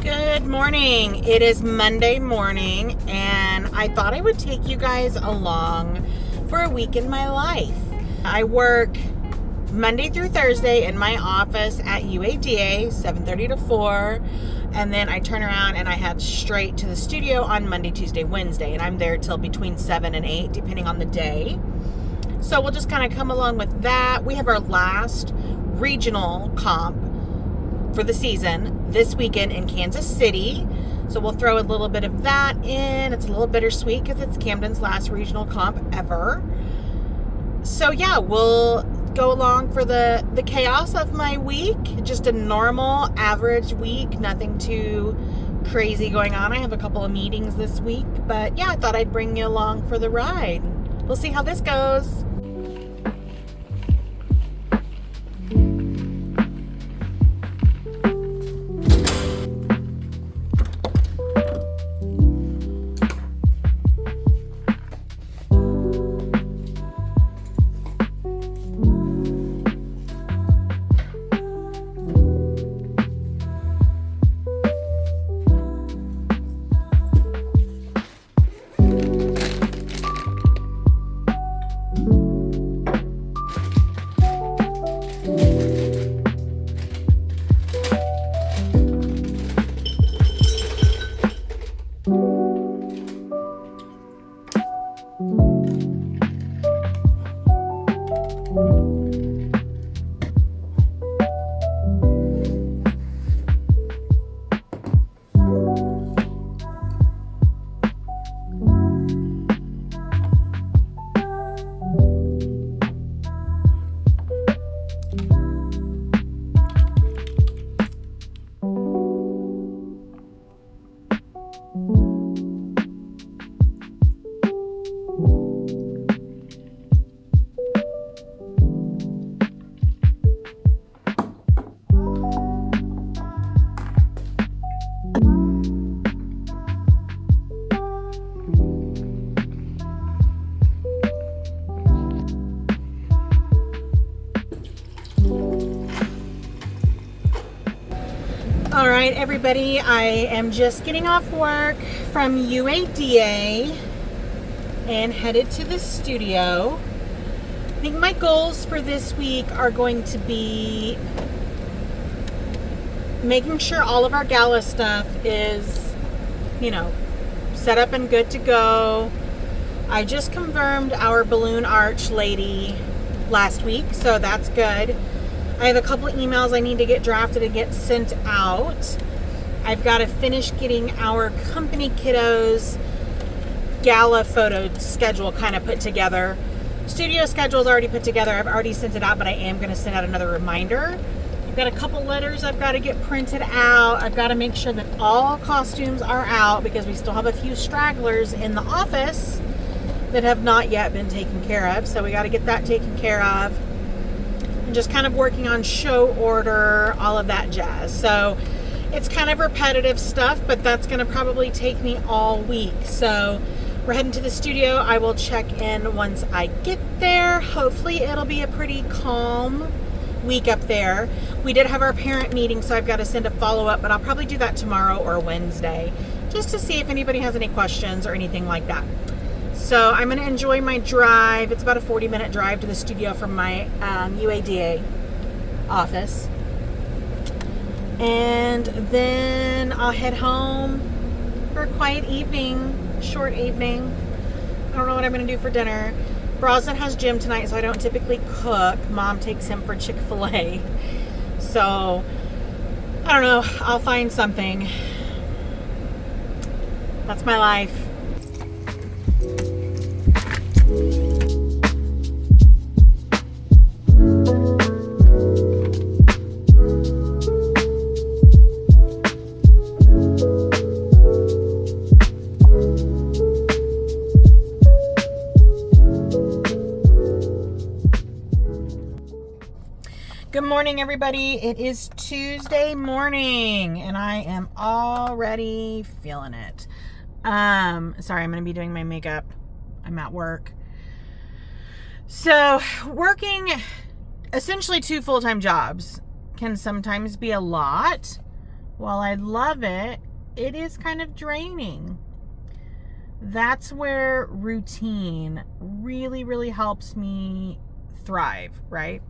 Good morning. It is Monday morning, and I thought I would take you guys along for a week in my life. I work Monday through Thursday in my office at UADA, 7:30 to 4, and then I turn around and I head straight to the studio on Monday, Tuesday, Wednesday, and I'm there till between 7 and 8, depending on the day. So we'll just kind of come along with that. We have our last regional comp for the season this weekend in Kansas City. So we'll throw a little bit of that in. It's a little bittersweet because it's Camden's last regional comp ever. So yeah, we'll go along for the chaos of my week. Just a normal, average week. Nothing too crazy going on. I have a couple of meetings this week. But yeah, I thought I'd bring you along for the ride. We'll see how this goes. All right, everybody, I am just getting off work from UADA and headed to the studio. I think my goals for this week are going to be making sure all of our Gala stuff is, set up and good to go. I just confirmed our balloon arch lady last week, so that's good. I have a couple of emails I need to get drafted and get sent out. I've got to finish getting our company kiddos Gala photo schedule kind of put together. Studio schedule's already put together. I've already sent it out, but I am going to send out another reminder. I've got a couple letters I've got to get printed out. I've got to make sure that all costumes are out because we still have a few stragglers in the office that have not yet been taken care of. So we got to get that taken care of. Just kind of working on show order, all of that jazz. So it's kind of repetitive stuff, but that's going to probably take me all week. So we're heading to the studio. I will check in once I get there. Hopefully it'll be a pretty calm week up there. We did have our parent meeting, so I've got to send a follow-up, but I'll probably do that tomorrow or Wednesday just to see if anybody has any questions or anything like that. So I'm going to enjoy my drive. It's about a 40-minute drive to the studio from my UADA office. And then I'll head home for a quiet evening, short evening. I don't know what I'm going to do for dinner. Brosnan has gym tonight, so I don't typically cook. Mom takes him for Chick-fil-A. So, I don't know. I'll find something. That's my life. Good morning, everybody. It is Tuesday morning, and I am already feeling it. Sorry, I'm going to be doing my makeup. I'm at work. So, working essentially 2 full-time jobs can sometimes be a lot. while I love it, it is kind of draining. That's where routine really, really helps me thrive, right?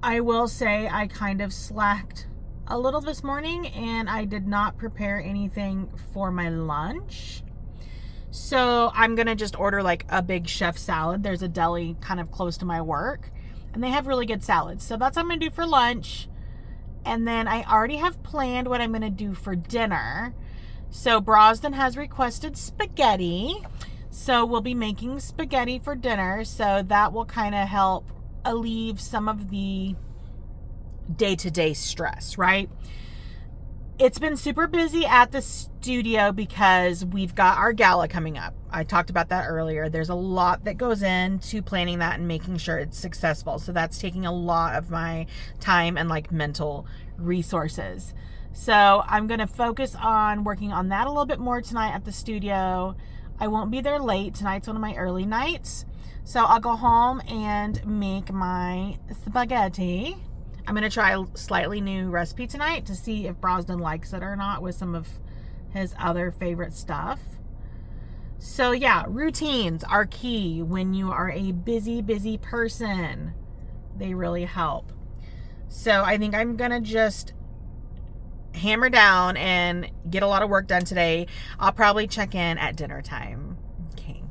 I will say I kind of slacked a little this morning, and I did not prepare anything for my lunch. So I'm going to just order like a big chef salad. There's a deli kind of close to my work, and they have really good salads. So that's what I'm going to do for lunch. And then I already have planned what I'm going to do for dinner. So Brosden has requested spaghetti. So we'll be making spaghetti for dinner. So that will kind of help alleviate some of the day-to-day stress, right? It's been super busy at the studio because we've got our gala coming up. I talked about that earlier. There's a lot that goes into planning that and making sure it's successful. So that's taking a lot of my time and like mental resources. So I'm going to focus on working on that a little bit more tonight at the studio. I won't be there late. Tonight's one of my early nights. So I'll go home and make my spaghetti. I'm going to try a slightly new recipe tonight to see if Brosden likes it or not with some of his other favorite stuff. So yeah, routines are key when you are a busy, busy person. They really help. So I think I'm going to just hammer down and get a lot of work done today. I'll probably check in at dinner time. Okay.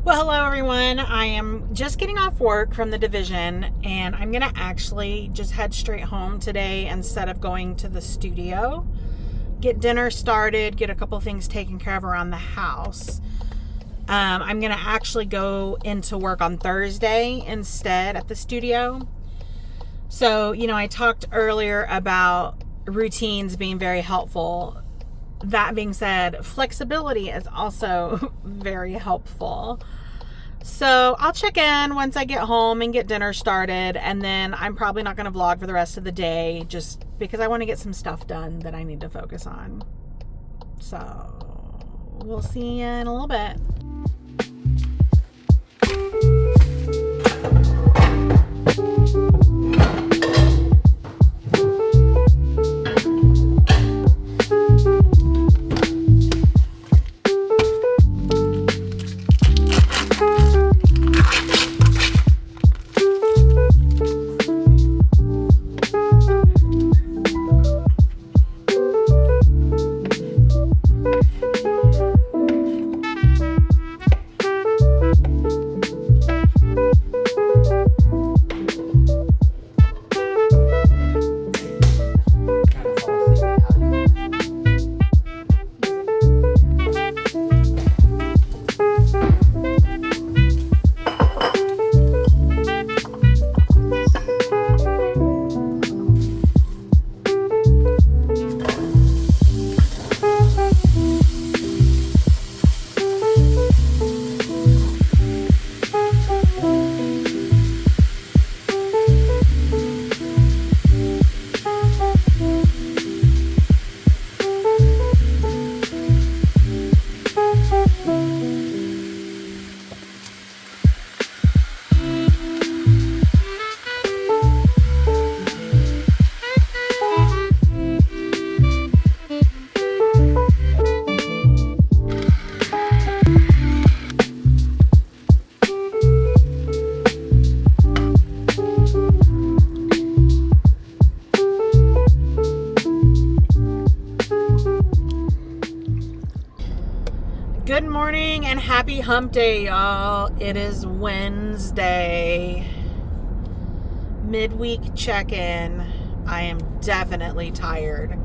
Well, hello everyone. I am just getting off work from the division, and I'm going to actually just head straight home today instead of going to the studio. Get dinner started, get a couple things taken care of around the house. I'm going to actually go into work on Thursday instead at the studio. So, I talked earlier about routines being very helpful. That being said, flexibility is also very helpful. So I'll check in once I get home and get dinner started, and then I'm probably not going to vlog for the rest of the day just because I want to get some stuff done that I need to focus on. So we'll see you in a little bit. Good morning and happy hump day, y'all. It is Wednesday. Midweek check-in. I am definitely tired.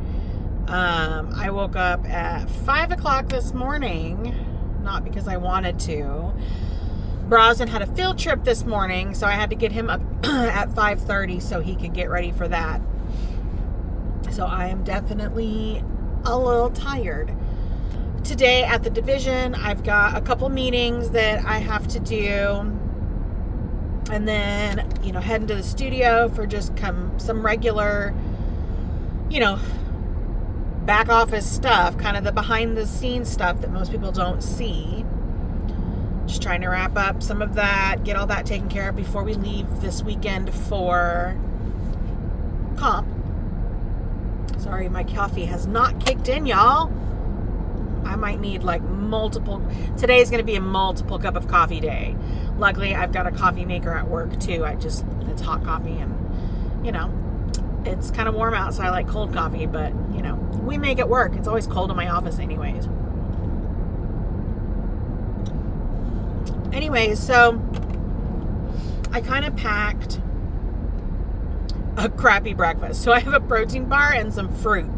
I woke up at 5 o'clock this morning, not because I wanted to. Brosden had a field trip this morning, so I had to get him up at 5:30 so he could get ready for that. So I am definitely a little tired. Today at the division, I've got a couple meetings that I have to do, and then, heading to the studio for just some regular, back office stuff, kind of the behind the scenes stuff that most people don't see. Just trying to wrap up some of that, get all that taken care of before we leave this weekend for comp. Sorry, my coffee has not kicked in, y'all. I might need like multiple. Today's going to be a multiple cup of coffee day. Luckily, I've got a coffee maker at work too. It's hot coffee, and it's kind of warm out, so I like cold coffee, but we make it work. It's always cold in my office anyways. Anyways, so I kind of packed a crappy breakfast. So I have a protein bar and some fruit.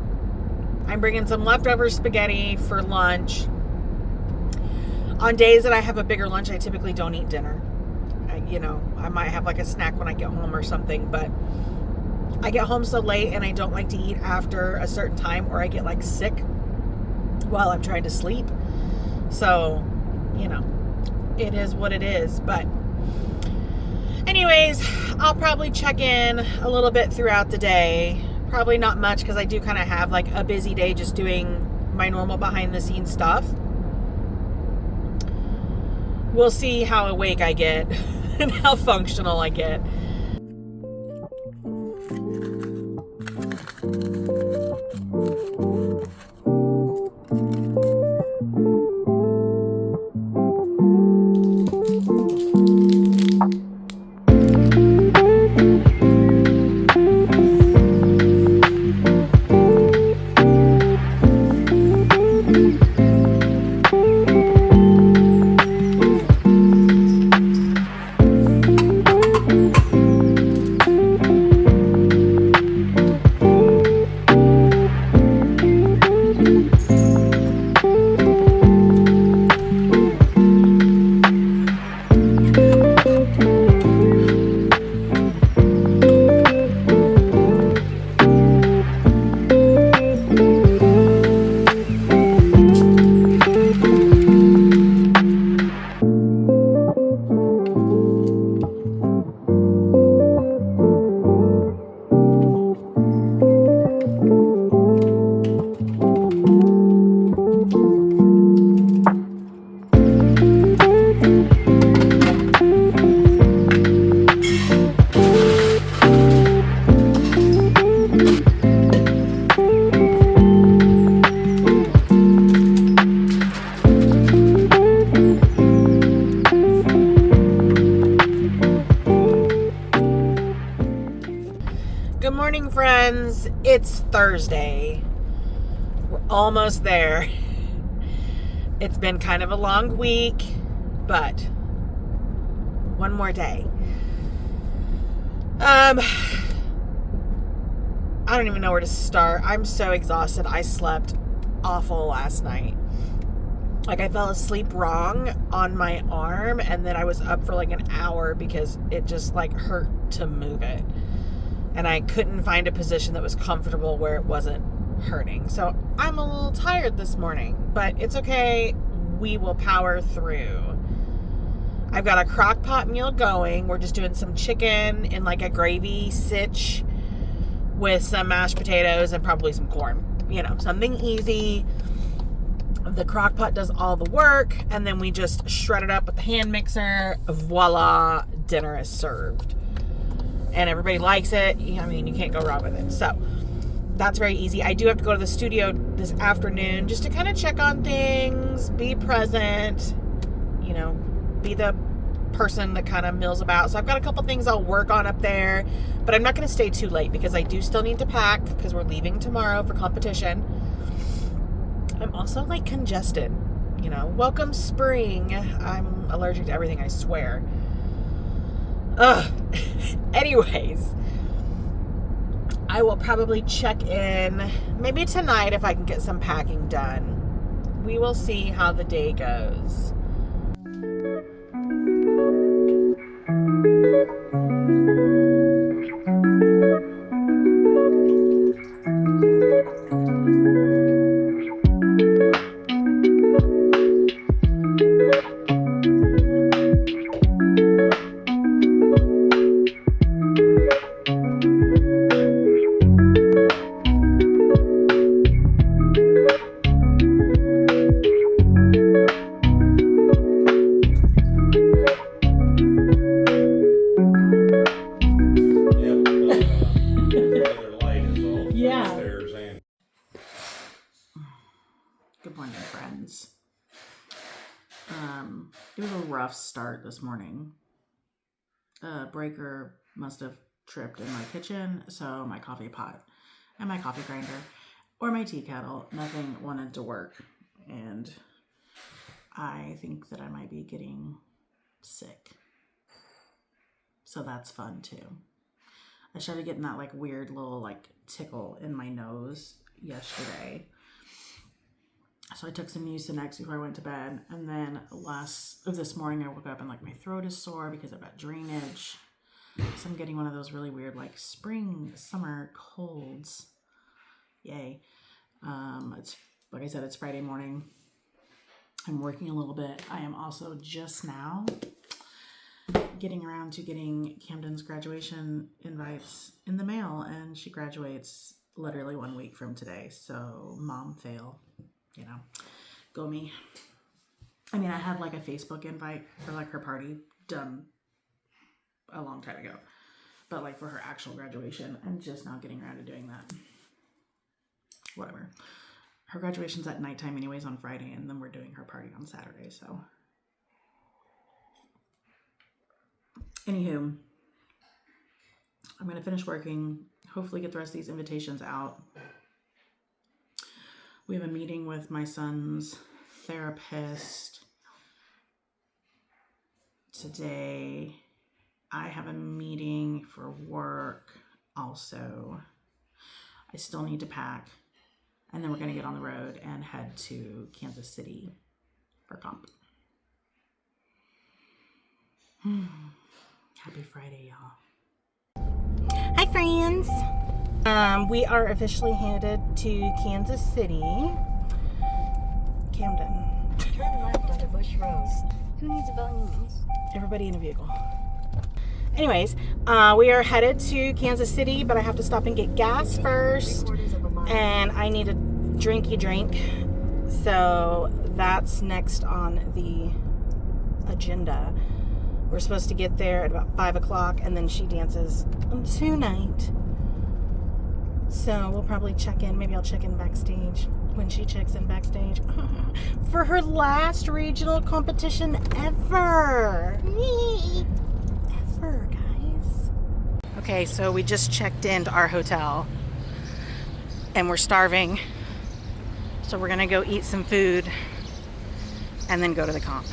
I'm bringing some leftover spaghetti for lunch. On days that I have a bigger lunch, I typically don't eat dinner. I might have like a snack when I get home or something, but I get home so late and I don't like to eat after a certain time, or I get like sick while I'm trying to sleep. So, it is what it is. But anyways, I'll probably check in a little bit throughout the day. Probably not much, because I do kind of have like a busy day just doing my normal behind the scenes stuff. We'll see how awake I get and how functional I get. Good morning, friends. It's Thursday. We're almost there. It's been kind of a long week, but one more day. I don't even know where to start. I'm so exhausted. I slept awful last night. Like, I fell asleep wrong on my arm, and then I was up for like an hour because it just like hurt to move it. And I couldn't find a position that was comfortable where it wasn't hurting. So I'm a little tired this morning, but it's okay. We will power through. I've got a crock pot meal going. We're just doing some chicken in like a gravy sitch with some mashed potatoes and probably some corn. Something easy. The crock pot does all the work, and then we just shred it up with the hand mixer. Voila, dinner is served. And everybody likes it. You can't go wrong with it. So that's very easy. I do have to go to the studio this afternoon just to kind of check on things, be present, be the person that kind of mills about. So I've got a couple things I'll work on up there, but I'm not going to stay too late because I do still need to pack because we're leaving tomorrow for competition. I'm also like congested, welcome spring. I'm allergic to everything, I swear. Anyways, I will probably check in maybe tonight if I can get some packing done. We will see how the day goes. It was a rough start this morning. A breaker must have tripped in my kitchen, so my coffee pot and my coffee grinder or my tea kettle, nothing wanted to work. And I think that I might be getting sick. So that's fun too. I started getting that like weird little like tickle in my nose yesterday. So I took some Mucinex before I went to bed. And then this morning I woke up and like my throat is sore because I've got drainage. So I'm getting one of those really weird like spring, summer colds. Yay. It's like I said, it's Friday morning. I'm working a little bit. I am also just now getting around to getting Camden's graduation invites in the mail, and she graduates literally 1 week from today. So mom fail, you know, go me. I mean, I had like a Facebook invite for like her party done a long time ago, but like for her actual graduation, I'm just now getting around to doing that. Whatever. Her graduation's at nighttime anyways on Friday, and then we're doing her party on Saturday, so. Anywho, I'm going to finish working, hopefully get the rest of these invitations out. We have a meeting with my son's therapist today. I have a meeting for work also. I still need to pack. And then we're going to get on the road and head to Kansas City for comp. Happy Friday, y'all. Hi, friends. We are officially headed to Kansas City. Camden. Turn left onto Bush Road. Who needs a bell? Everybody in a vehicle. Anyways, we are headed to Kansas City, but I have to stop and get gas first. And I need a drinky drink. So that's next on the agenda. We're supposed to get there at about 5 o'clock, and then she dances tonight. So we'll probably check in. Maybe I'll check in backstage when she checks in backstage for her last regional competition ever. Ever, guys. Okay, so we just checked into our hotel, and we're starving. So we're gonna go eat some food and then go to the comp.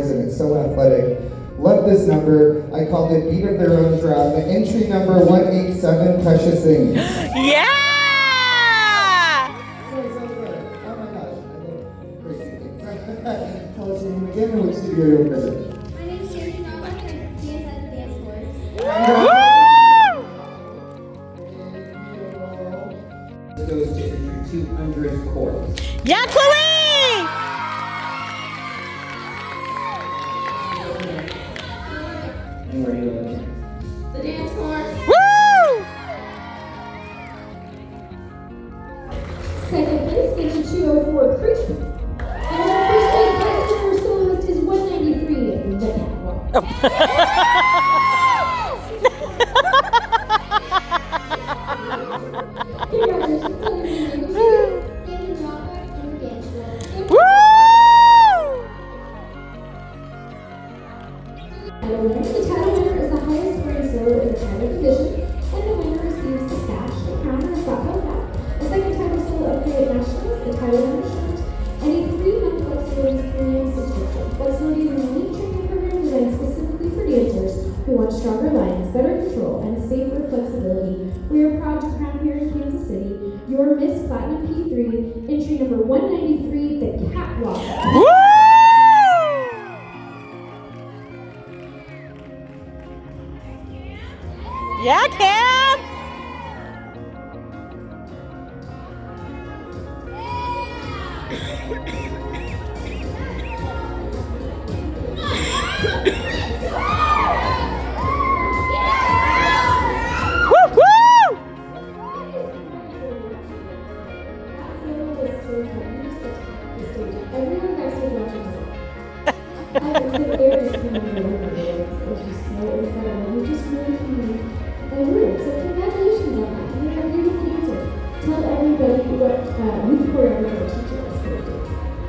And it's so athletic. Love this number. I called it Beat of Their Own Drum. Entry number 187, Precious Things. Yeah! So good. Oh my gosh, I love crazy things. Tell us your name again and which studio you're present. My name is Sherry Nova. I dance at the dance floors. This goes to entry 200 course. Yeah, Chloe! And where are you looking? The dance floor. Woo! Second place goes to 204 Creek. And our first place best soloist is 193 The Catwalk. Congratulations, ladies and Nova and the dance floor. Woo! The title winner is the highest scoring solo in the title division, and the winner receives the sash, the crown, and a flat belt hat. The second title solo upgrade at Nationals, the title winner shirt, and a 3-month flexibility premium subscription. Flexibility is an elite training program designed specifically for dancers who want stronger lines, better control, and safer flexibility. We are proud to crown here in Kansas City your Miss Platinum P3, entry number 193, The Catwalk. Woo! Yeah, Cam! Woo! important. You just attack the stage. Everyone backstage watching us. It's the air just came over the way. It was just so incredible. You just really kind of rude. So congratulations on that. You have a beautiful dancer. Tell everybody what who the choreographer or teacher was for you.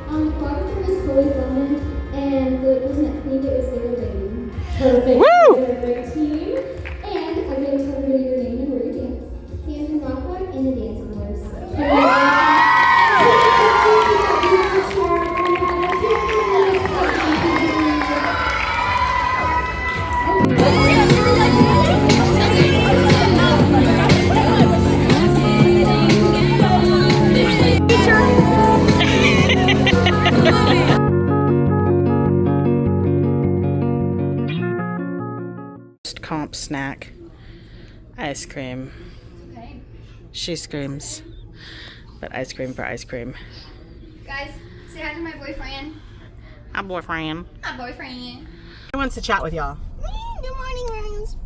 Choreographer was Chloe Bowman, and the person that cleaned it was Sarah Bailey. Perfect. Woo! They're a great team. And I'm going to tell everybody your name and where you dance. Hanson Rockwood and the Dancing Boys. Comp snack. Ice cream. Okay. She screams. But ice cream for ice cream. Guys, say hi to my boyfriend. Hi, boyfriend. My boyfriend. Who wants to chat with y'all? Good morning, friends.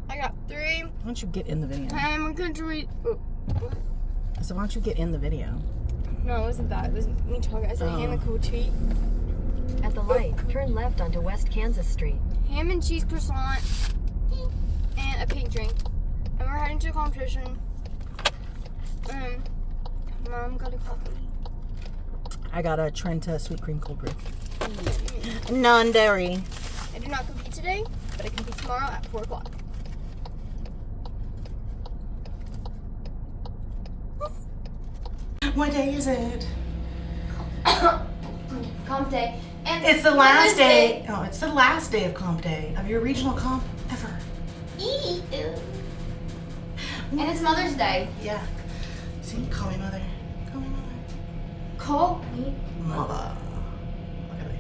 I got 3. Why don't you get in the video? I'm going to read. Oh, what? So why don't you get in the video? No, it wasn't that. It was me talking. I said ham and cool treat. At the light, turn left onto West Kansas Street. Ham and cheese croissant. And a pink drink. And we're heading to a competition. Mom got a coffee. I got a Trenta sweet cream cold brew. Non-dairy. I do not compete today, but I compete tomorrow at 4 o'clock. What day is it? Comp day. And It's the last day. Oh, it's the last day of comp day of your regional comp ever. Ew. And it's Mother's Day. Yeah. See, call me mother. Call me mother. Call me Mother. Look at me.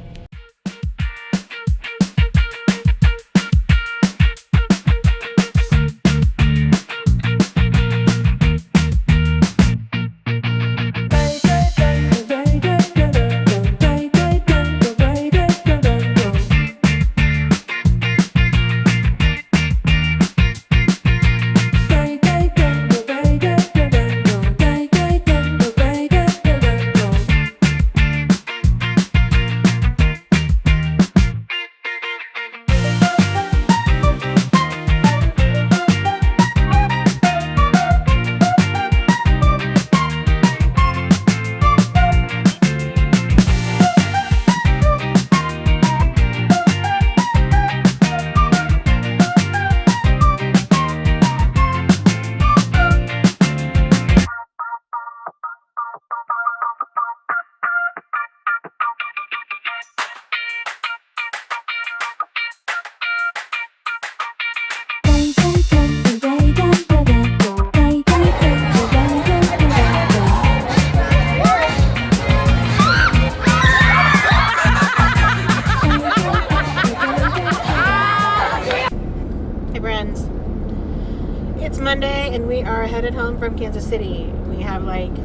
Monday and we are headed home from Kansas City. We have like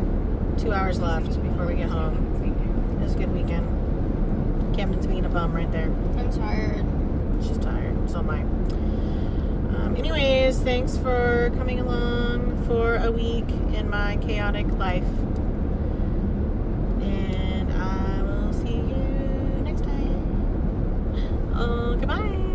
2 hours left before we get home. It was a good weekend. Camden's being a bum right there. I'm tired. She's tired. So am I. Anyways, thanks for coming along for a week in my chaotic life. And I will see you next time. Goodbye.